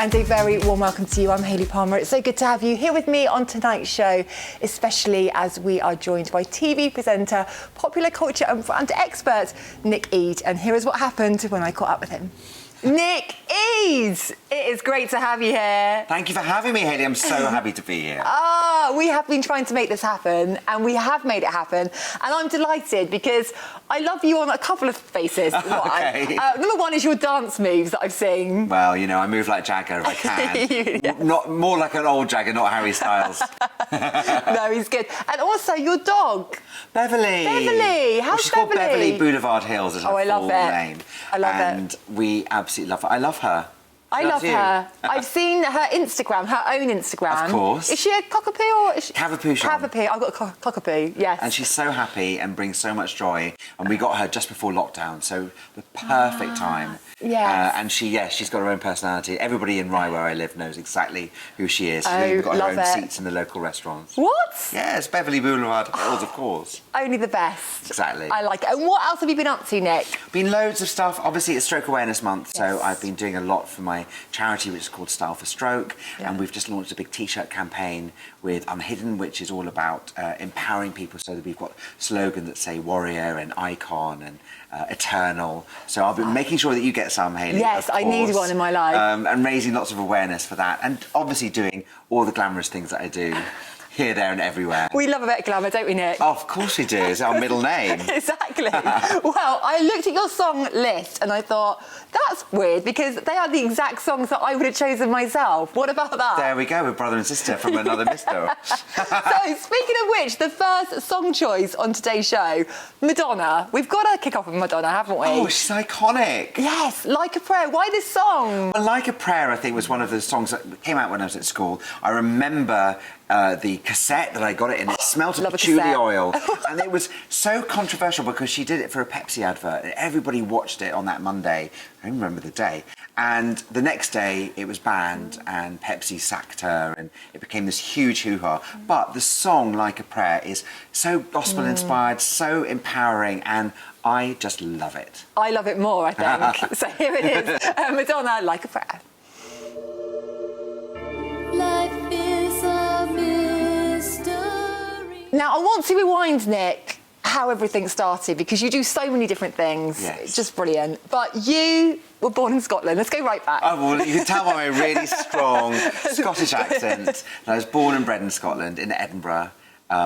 and a very warm welcome to you. I'm Hayley Palmer. It's so good to have you here with me on tonight's show, especially as we are joined by TV presenter, popular culture and brand expert, Nick Eade. And here is what happened when I caught up with him. Nick Eade, it is great to have you here. Thank you for having me, Hayley. I'm so happy to be here. We have been trying to make this happen, and we have made it happen. And I'm delighted because I love you on a couple of bases. Okay. Number one is your dance moves that I've seen. Well, you know, I move like Jagger if I can. Yes. Not more like an old Jagger, not Harry Styles. No, he's good. And also your dog. Beverly. Beverly. How's she's called Beverly? Beverly Boulevard Hills is her I love full it. name. I love it. And we absolutely love her. I love her. I love you. her. I've seen her Instagram, her own Instagram. Of course. Is she a cockapoo or is she... Cavapoo. Cavapoo. I've got a cockapoo, yes. And she's so happy and brings so much joy. And we got her just before lockdown, so the perfect time. Yes. And she's got her own personality. Everybody in Rye, where I live, knows exactly who she is. Oh, We've got her love own it. seats in the local restaurants. What? Yes, Beverly Boulevard Hills, of course. Only the best. Exactly. I like it. And what else have you been up to, Nick? Been loads of stuff. Obviously, it's Stroke Awareness Month, Yes. so I've been doing a lot for my charity, which is called Style for Stroke. Yeah. And we've just launched a big T-shirt campaign with Unhidden, which is all about empowering people. So that we've got slogans that say warrior and icon and eternal. So I'll be making sure that you get some, Hayley. Yes, of I need course. one in my life. And raising lots of awareness for that. And obviously doing all the glamorous things that I do here, there and everywhere. We love a bit of glamour, don't we, Nick? Oh, of course we do. It's our middle name. Exactly. Well, I looked at your song list and I thought, that's weird because they are the exact songs that I would have chosen myself. What about that? There we go, we're brother and sister from another mister. So, speaking of which, the first song choice on today's show, Madonna. We've got to kick off with Madonna, haven't we? Oh, she's iconic. Yes, Like a Prayer. Why this song? Well, Like a Prayer, I think, was one of the songs that came out when I was at school. I remember the cassette that I got it in. It smelled of Love a patchouli cassette. oil. And it was so controversial because she did it for a Pepsi advert. And everybody watched it on that Monday. I remember the day. And the next day, it was banned and Pepsi sacked her and it became this huge hoo-ha. But the song, Like a Prayer, is so gospel-inspired, so empowering, and I just love it. I love it more, I think. So here it is, Madonna, Like a Prayer. Life is a mystery. Now, I want to rewind, Nick, how everything started, because you do so many different things. Yes. It's just brilliant. But you were born in Scotland. Let's go right back. Oh, well, you can tell by my really strong Scottish accent that I was born and bred in Scotland, in Edinburgh,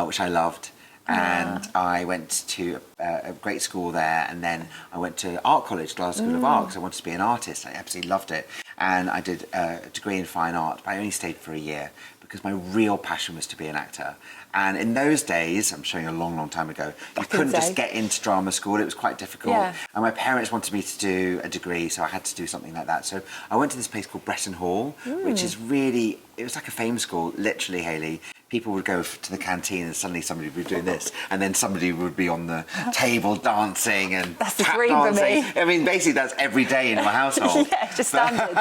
which I loved. And I went to a great school there, and then I went to art college, Glasgow School of Art, because I wanted to be an artist. I absolutely loved it. And I did a degree in fine art, but I only stayed for a year because my real passion was to be an actor. And in those days, I'm showing a long, long time ago, you couldn't just get into drama school. It was quite difficult. Yeah. And my parents wanted me to do a degree, so I had to do something like that. So I went to this place called Bretton Hall, which is really, it was like a fame school, literally, Hayley. People would go to the canteen and suddenly somebody would be doing this, and then somebody would be on the table dancing and That's the tap dream for dancing. me. I mean, basically that's every day in my household. Yeah, just standard.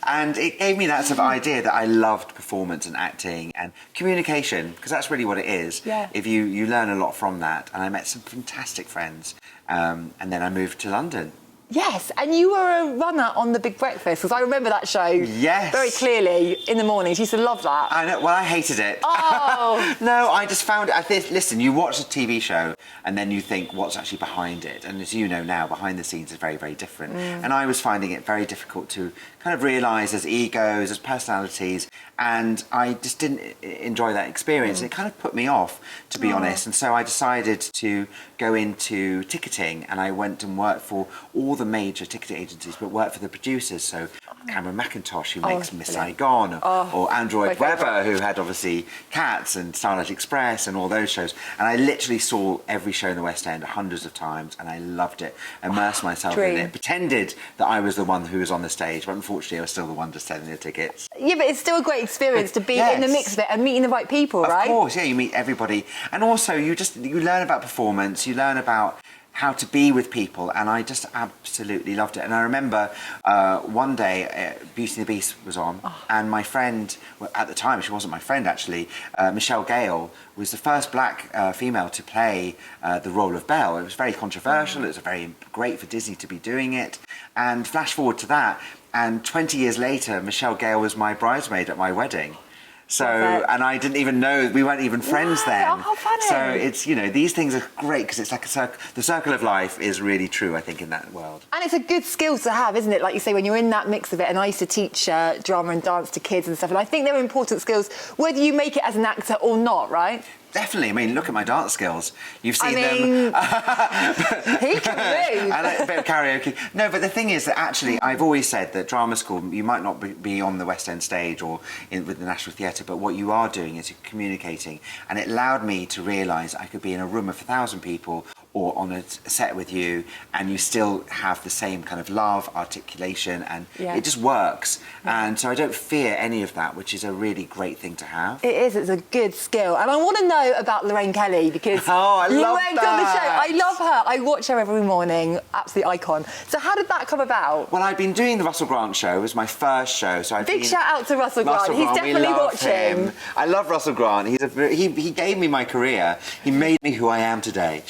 And it gave me that sort of idea that I loved performance and acting and communication, because that's really what it is. Yeah. If you learn a lot from that. And I met some fantastic friends, and then I moved to London. Yes, and you were a runner on The Big Breakfast, because I remember that show Yes. very clearly in the mornings. You used to love that. I know. Well, I hated it. Oh. No, I just found it. Listen, you watch a TV show and then you think what's actually behind it. And as you know now, behind the scenes is very, very different. And I was finding it very difficult to kind of realise as egos, as personalities. And I just didn't enjoy that experience. And it kind of put me off, to be honest. And so I decided to go into ticketing, and I went and worked for all the major ticketing agencies, but worked for the producers. So Cameron McIntosh, who makes Miss Saigon, or Android Webber, who had obviously Cats and Starlight Express and all those shows. And I literally saw every show in the West End hundreds of times, and I loved it. Immersed myself in it, pretended that I was the one who was on the stage, but unfortunately I was still the one just selling the tickets. Yeah, but it's still a great experience to be in the mix of it and meeting the right people, right? Of course, yeah, you meet everybody. And also you learn about performance, you learn about how to be with people, and I just absolutely loved it. And I remember one day Beauty and the Beast was on, and my friend, well, at the time she wasn't my friend actually, Michelle Gale was the first black female to play the role of Belle. It was very controversial, it was very great for Disney to be doing it, and flash forward to that, And 20 years later, Michelle Gale was my bridesmaid at my wedding. So, Perfect. and I didn't even know, we weren't even friends then. Oh, how funny. So it's, you know, these things are great because it's like a circle. The circle of life is really true, I think, in that world. And it's a good skill to have, isn't it? Like you say, when you're in that mix of it. And I used to teach drama and dance to kids and stuff. And I think they're important skills, whether you make it as an actor or not, right? Definitely. I mean, look at my dance skills. You've seen them. He can move. And a bit of karaoke. No, but the thing is that actually, I've always said that drama school, you might not be on the West End stage or with the National Theatre, but what you are doing is you're communicating. And it allowed me to realise I could be in a room of 1,000 people or on a set with you, and you still have the same kind of love, articulation, and it just works. And so I don't fear any of that, which is a really great thing to have. It is. It's a good skill. And I want to know about Lorraine Kelly because you went on the show. I love her. I watch her every morning. Absolute icon. So how did that come about? Well, I'd been doing the Russell Grant show. It was my first show. So Big shout out to Russell Grant. He's definitely watching. I love Russell Grant. He gave me my career. He made me who I am today.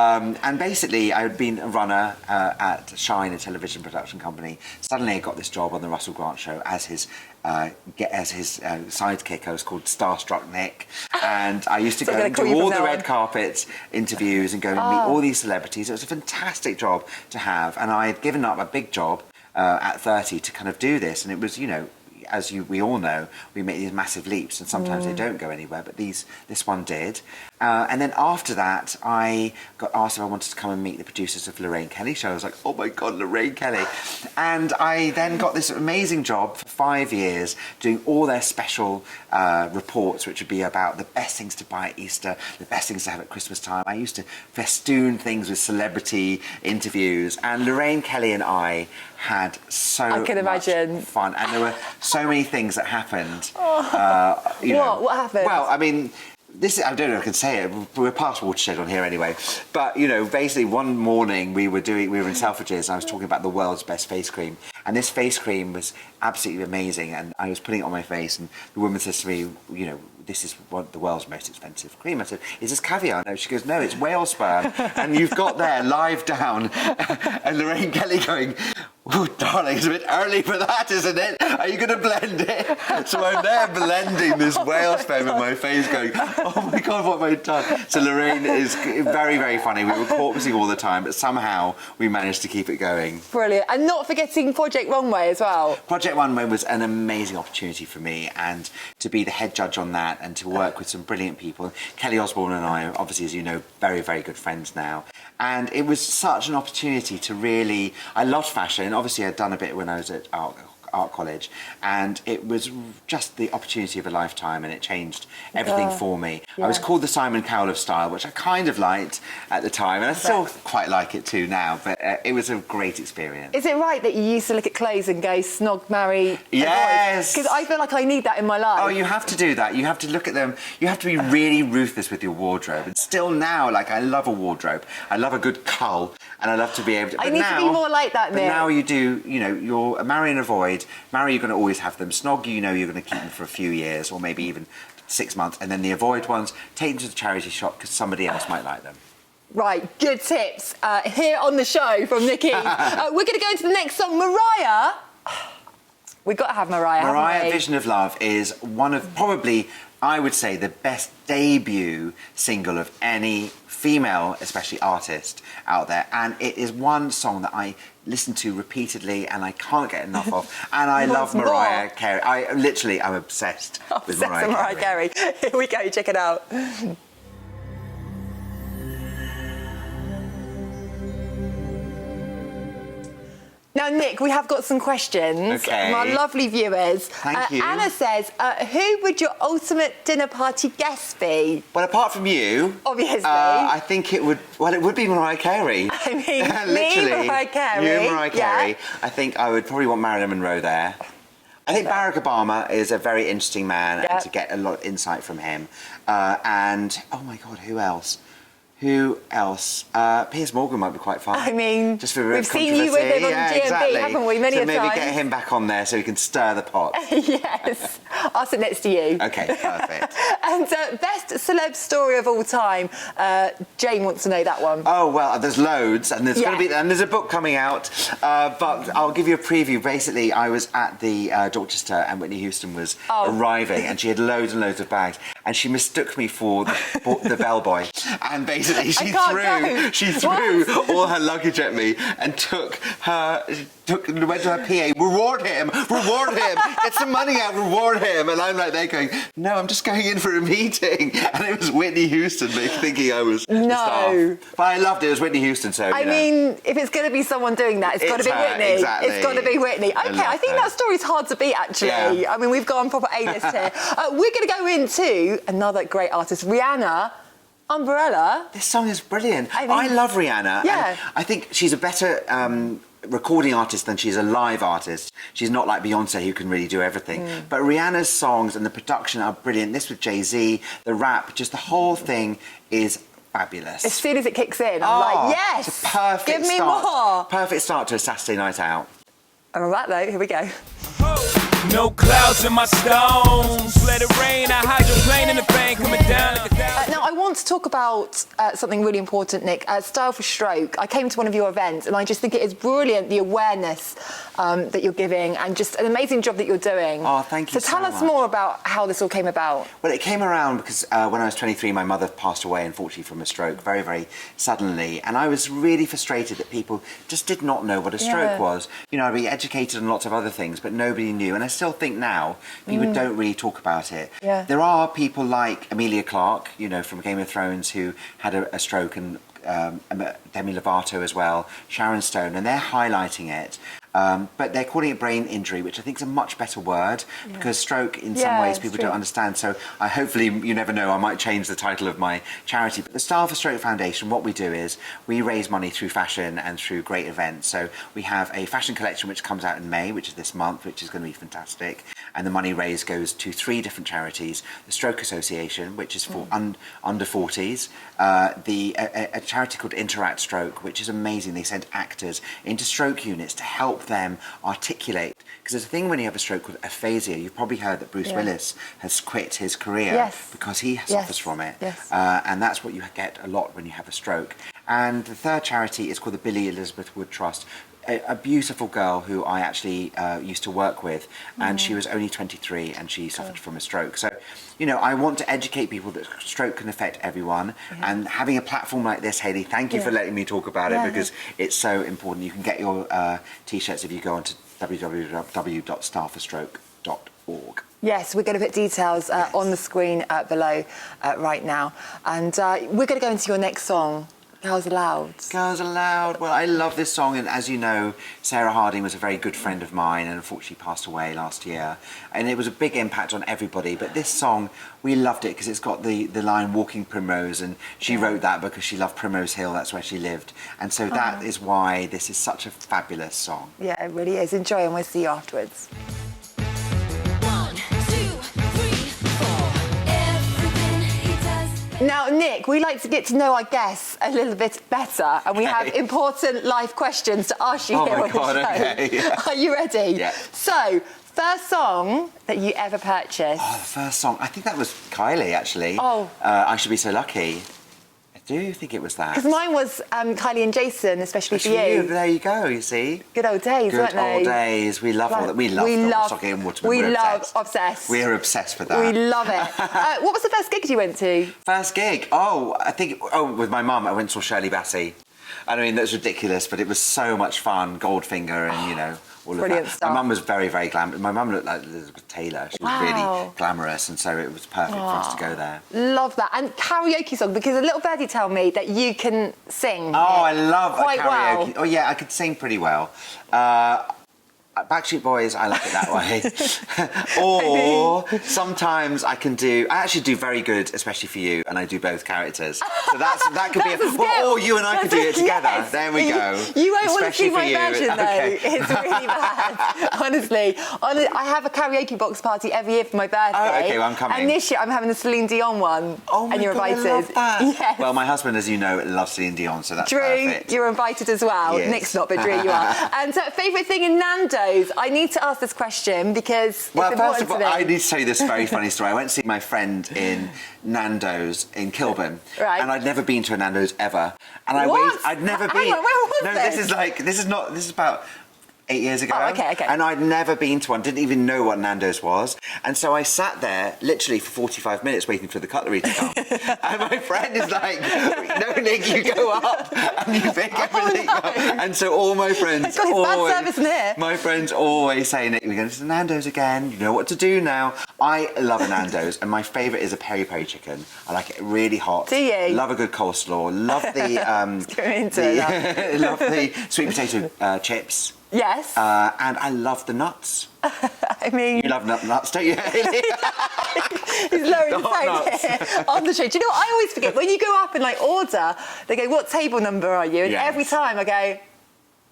And basically, I had been a runner at Shine, a television production company. Suddenly, I got this job on the Russell Grant show as his sidekick. I was called Starstruck Nick, and I used to go and do all the red carpet interviews and go and meet all these celebrities. It was a fantastic job to have, and I had given up a big job at 30 to kind of do this, and it was, you know, as we all know, we make these massive leaps, and sometimes they don't go anywhere, but this one did. And then after that, I got asked if I wanted to come and meet the producers of Lorraine Kelly's show. I was like, oh my God, Lorraine Kelly. And I then got this amazing job for 5 years doing all their special reports, which would be about the best things to buy at Easter, the best things to have at Christmas time. I used to festoon things with celebrity interviews, and Lorraine Kelly and I had so much fun. And there were so many things that happened. What happened? Well, I mean, I don't know if I can say it, we're past Watershed on here anyway, but, you know, basically one morning we were in Selfridges and I was talking about the world's best face cream, and this face cream was absolutely amazing, and I was putting it on my face, and the woman says to me, you know, this is the world's most expensive cream. I said, is this caviar? No. She goes, no, it's whale sperm. And you've got there, live down, and Lorraine Kelly going, oh, darling, it's a bit early for that, isn't it? Are you going to blend it? So I'm there blending this whale sperm in my face going, oh my God, what have I done? So Lorraine is very, very funny. We were corpsing all the time, but somehow we managed to keep it going. Brilliant. And not forgetting Project Runway as well. Project Runway was an amazing opportunity for me, and to be the head judge on that and to work with some brilliant people. Kelly Osbourne and I are obviously, as you know, very, very good friends now. And it was such an opportunity to really... I loved fashion. Obviously, I'd done a bit when I was at art college, and it was just the opportunity of a lifetime, and it changed everything for me. I was called the Simon Cowell of style, which I kind of liked at the time, and I still quite like it too now, but it was a great experience. Is it right that you used to look at clothes and go, snog, marry, yes, because I feel like I need that in my life. Oh, you have to do that. You have to look at them. You have to be really ruthless with your wardrobe. And still now, like, I love a wardrobe. I love a good cull, and I love to be able to... I need to be more like that, Nick. But now you do, you know, you're marry and avoid. Marry, you're going to always have them. Snog, you know you're going to keep them for a few years or maybe even 6 months. And then the avoid ones, take them to the charity shop because somebody else might like them. Right, good tips here on the show from Nikki. We're going to go into the next song. Mariah. We've got to have Mariah, haven't we? Vision of Love is one of probably, I would say, the best debut single of any female, especially artist, out there. And it is one song that I listen to repeatedly and I can't get enough of. And I love Mariah Carey. I'm obsessed with Mariah Carey. Here we go, check it out. Now, Nick, we have got some questions from our lovely viewers. Thank you. Anna says, who would your ultimate dinner party guest be? Well, apart from you... Obviously. I think it would be Mariah Carey. I mean, literally. me, Mariah Carey. You and Mariah Carey. I think I would probably want Marilyn Monroe there. I think Barack Obama is a very interesting man and to get a lot of insight from him. And, oh my God, who else? Piers Morgan might be quite fun. I mean, just for we've seen you with him on GMB, haven't we, many a time? So maybe get him back on there so he can stir the pot. Yes. I'll sit next to you. Okay, perfect. And best celeb story of all time. Jane wants to know that one. Oh well, there's loads, and there's going to be, and there's a book coming out. But I'll give you a preview. Basically, I was at the Dorchester, and Whitney Houston was arriving, and she had loads and loads of bags, and she mistook me for the bellboy, and basically she threw all her luggage at me and went to her PA, reward him, get some money out, reward him. And I'm like there going, no, I'm just going in for a meeting. And it was Whitney Houston thinking I was the star. But I loved it. It was Whitney Houston, so I mean, if it's going to be someone doing that, it's got to be Whitney. Exactly. It's got to be Whitney. Okay, I think that story's hard to beat, actually. Yeah. I mean, we've gone proper A-list here. We're going to go into another great artist, Rihanna. Umbrella. This song is brilliant. I love Rihanna. Yeah. And I think she's a better recording artist than she's a live artist. She's not like Beyonce, who can really do everything. But Rihanna's songs and the production are brilliant. This with Jay-Z, the rap, just the whole thing is fabulous. As soon as it kicks in, I'm like, yes! It's a perfect Give me start. more! Perfect start to a Saturday night out. And on that note, here we go. No clouds in my stones. Let it rain. I hydroplane in the bank coming down like a Now, I want to talk about something really important, Nick. Style for Stroke. I came to one of your events, and I just think it is brilliant, the awareness that you're giving, and just an amazing job that you're doing. Oh, thank you so tell us much. more about how this all came about. Well, it came around because when I was 23, my mother passed away, unfortunately, from a stroke very, very suddenly. And I was really frustrated that people just did not know what a stroke was. You know, I'd be educated on lots of other things, but nobody knew. And I still think now people don't really talk about it. Yeah. There are people like Emilia Clarke, you know, from Game of Thrones, who had a stroke, and Demi Lovato as well, Sharon Stone, and they're highlighting it. But they're calling it brain injury, which I think is a much better word, because stroke, in some ways, people don't understand. So hopefully, you never know, I might change the title of my charity. But the Style for Stroke Foundation, what we do is we raise money through fashion and through great events. So we have a fashion collection which comes out in May, which is this month, which is going to be fantastic. And the money raised goes to 3 different charities. The Stroke Association, which is for under 40s. A charity called Interact Stroke, which is amazing. They send actors into stroke units to help them articulate, because there's a thing when you have a stroke called aphasia. You've probably heard that Bruce Willis has quit his career because he suffers from it, and that's what you get a lot when you have a stroke. And the third charity is called the Billie Elizabeth Wood Trust. A beautiful girl who I actually used to work with, and she was only 23 and she suffered from a stroke. So, you know, I want to educate people that stroke can affect everyone, and having a platform like this, Hayley, thank you for letting me talk about it, because it's so important. You can get your t-shirts if you go onto www.styleforstroke.org. Yes, we're going to put details on the screen below right now. And we're going to go into your next song. Girls Aloud. Girls Aloud. Well, I love this song, and as you know, Sarah Harding was a very good friend of mine and unfortunately passed away last year. And it was a big impact on everybody. But this song, we loved it because it's got the line "Walking Primrose," and she wrote that because she loved Primrose Hill. That's where she lived, and so that is why this is such a fabulous song. Yeah, it really is. Enjoy, and we'll see you afterwards. Now, Nick, we like to get to know our guests a little bit better, and we have important life questions to ask you here on the show. Okay. Are you ready? Yeah. So, first song that you ever purchased? Oh, the first song. I think that was Kylie, actually. Oh. I Should Be So Lucky. I do think it was that. Because mine was Kylie and Jason, especially for you. There you go, you see. Good old days, weren't they? Good old days. We love all that. We love Stocking and Waterman. We love obsessed. We're obsessed with that. We love it. What was the first gig you went to? First gig? Oh, I think, with my mum. I went and saw Shirley Bassey. I mean, that's ridiculous, but it was so much fun. Goldfinger and, you know, all of Brilliant that. stuff. My mum was very, very glamorous. My mum looked like Elizabeth Taylor. She was really glamorous, and so it was perfect for us to go there. Love that. And karaoke song, because a little birdie told me that you can sing. Oh, I love quite karaoke. well. Oh, yeah, I could sing pretty well. Backstreet Boys, I like it that way. Or sometimes I actually do very good, especially for you, and I do both characters. So that could be or you and I could do it together. Yes. There we go. You won't want to Especially see my for you. version, though. Okay. It's really bad. Honestly, I have a karaoke box party every year for my birthday. Oh, okay, well, I'm coming. And this year I'm having the Celine Dion one. Oh, my and you're God, invited. I love that. Yes. Well, my husband, as you know, loves Celine Dion, so that's Drew, perfect. you're invited as well. Yes. Nick's not, but Drew, you are. And favourite thing in Nando's? Nando's. I need to ask this question because Well, it's first important of all, to me. I need to tell you this very funny story. I went to see my friend in Nando's in Kilburn, Right. and I'd never been to a Nando's ever. And What? I'd never Hang been. on, where was no, this? this is about 8 years ago. Oh, okay. And I'd never been to one, didn't even know what Nando's was. And so I sat there literally for 45 minutes waiting for the cutlery to come. And my friend is like, no, Nick, you go up and you pick everything up. And so all my friends It's got his bad service in here. my friends always say, Nick, we're going to Nando's again. You know what to do now. I love a Nando's, and my favourite is a peri-peri chicken. I like it really hot. Do you? Love a good coleslaw. Love the love the sweet potato chips. Yes. And I love the nuts. I mean, You love nuts, don't you, Hayley? he's lowering The the hot phone here on the show. Do you know what I always forget? When you go up and like order, they go, "What table number are you?" And Yes. every time I go,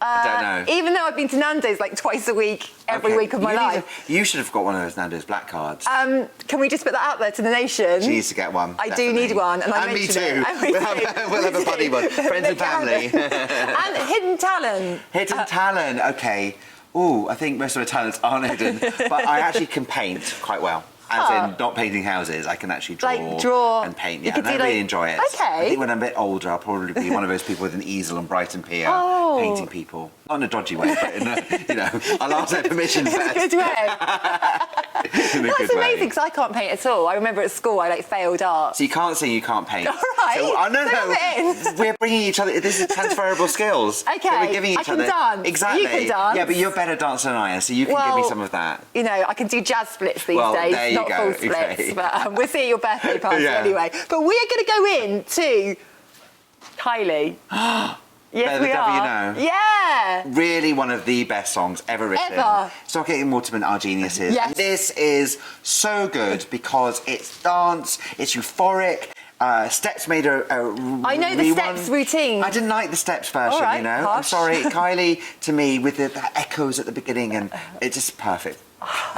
I don't know. even though I've been to Nando's like twice a week, every Okay, week of my you need life. you should have got one of those Nando's black cards. Can we just put that out there to the nation? She needs to get one. I do definitely. need one, and I me mentioned too. it. And we We'll do. have a buddy one. Friends and family. And hidden talent. Hidden talent, okay. Ooh, I think most of my talents aren't hidden, but I actually can paint quite well. As in, not painting houses, I can actually draw, and paint. You Yeah, could and I do, really like- enjoy it. Okay. I think when I'm a bit older, I'll probably be one of those people with an easel on Brighton Pier Oh. painting people. Not in a dodgy way, but in a, I'll ask their permission In a first. good way. In a That's good way. amazing because I can't paint at all. I remember at school I like failed art. So you can't sing, you can't paint. All right. So, oh, no, Rub it in. We're bringing each other. This is transferable skills. Okay, So we're giving each I can other. dance. Exactly. You can dance. Yeah, but you're a better dancer than I am, so you can give me some of that. You know, I can do jazz splits these Well, days, there you not go. full splits. Okay. But we'll see at your birthday party Yeah. anyway. But we're going to go in to Hayley. Yes, Better we the Devil are. You Know. Yeah. Really one of the best songs ever written. Ever. Stockett and Waterman are geniuses. Yes. And this is so good because it's dance, it's euphoric. Steps made a I know the rerun. Steps routine. I didn't like the Steps version, All right, you know. I'm harsh. sorry, Kylie to me with the echoes at the beginning, and it's just perfect.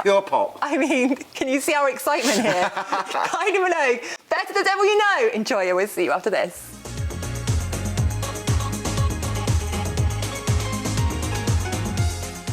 Pure pop. I mean, can you see our excitement here? Kylie Minogue, Better the Devil You Know. Enjoy it. We'll see you after this.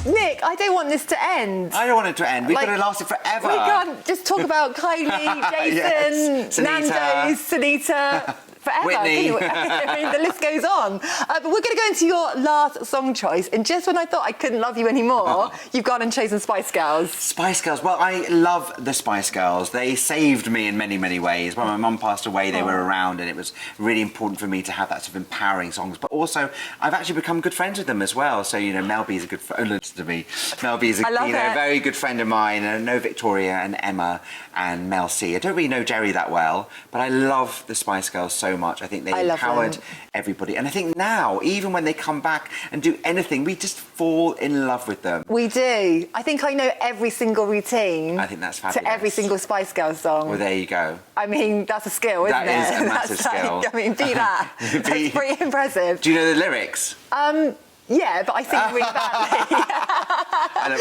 Nick, I don't want this to end. I don't want it to end. We've Like, got to last it forever. We can't just talk about Kylie, Jason, Yes. Sunita. Nando's, Sunita, forever. Whitney. Can you? I mean, the list goes on. But we're going to go into your last song choice. And just when I thought I couldn't love you anymore, you've gone and chosen Spice Girls. Spice Girls. Well, I love the Spice Girls. They saved me in many, many ways. When my mum passed away, they were around, and it was really important for me to have that sort of empowering songs. But also, I've actually become good friends with them as well. So, Mel B is a good friend. Listen to me. Mel B is a I love it. very good friend of mine. And I know Victoria and Emma and Mel C. I don't really know Jerry that well, but I love the Spice Girls so much. I think they I love empowered them. everybody. And I think now, even when they come back and do anything, we just fall in love with them. We do. I think I know every single routine. I think that's To fabulous. every single Spice Girls song. Well, there you go. I mean, that's a skill, isn't That it? is a massive That's skill. Like, I mean, be that. That's pretty impressive. Do you know the lyrics? Yeah, but I sing really badly.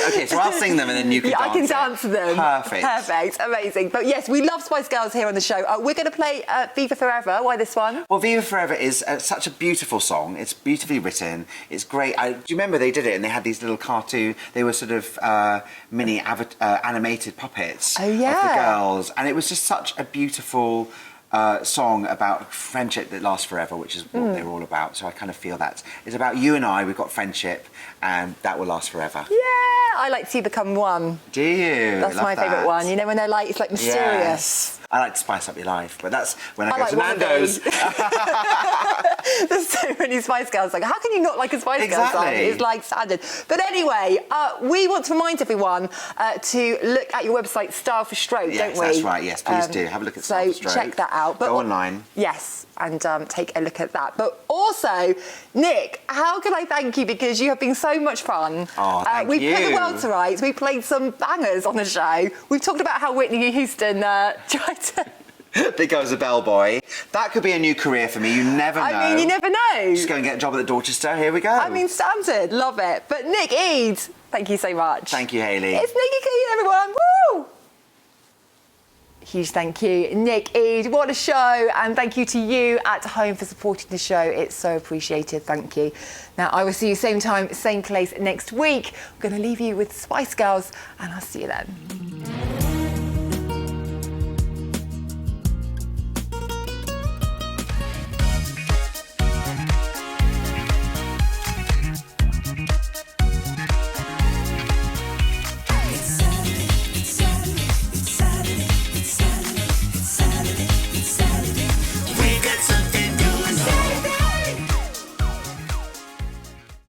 Okay, so I'll sing them and then you can Yeah, dance. I can it. dance to them. Perfect. Perfect. Amazing. But yes, we love Spice Girls here on the show. We're going to play Viva Forever. Why this one? Well, Viva Forever is such a beautiful song. It's beautifully written. It's great. Do you remember they did it and they had these little cartoon, they were sort of mini animated puppets Oh, of yeah. the girls. And it was just such a beautiful song about friendship that lasts forever, which is what they were all about. So I kind of feel that. It's about you and I, we've got friendship, and that will last forever. Yeah, I like To Become One. Do you? That's Love my favourite that. one. You know, when they're like, it's like mysterious. Yes. I like to spice up your life, but that's when I go like to one of Nando's. There's so many Spice Girls. Like, how can you not like a Spice Girls song? Exactly. It's like standard. But anyway, we want to remind everyone to look at your website, Style for Stroke, Yes, don't we? that's right. Yes, please do. Have a look at Style for So Stroke. check that out. Go online. Yes, and take a look at that. But also, Nick, how can I thank you? Because you have been so much fun. Oh, thank we put the you. world to rights. We played some bangers on the show. We've talked about how Whitney Houston tried to... Think I was a bellboy. That could be a new career for me. You never know. I mean, you never know. Just go and get a job at the Dorchester. Here we go. I mean, standard. Love it. But Nick Eads, thank you so much. Thank you, Hayley. It's Nikki Keane, everyone. Woo! Huge thank you, Nick Eade. What a show. And thank you to you at home for supporting the show. It's so appreciated. Thank you. Now, I will see you same time, same place next week. I'm going to leave you with Spice Girls and I'll see you then.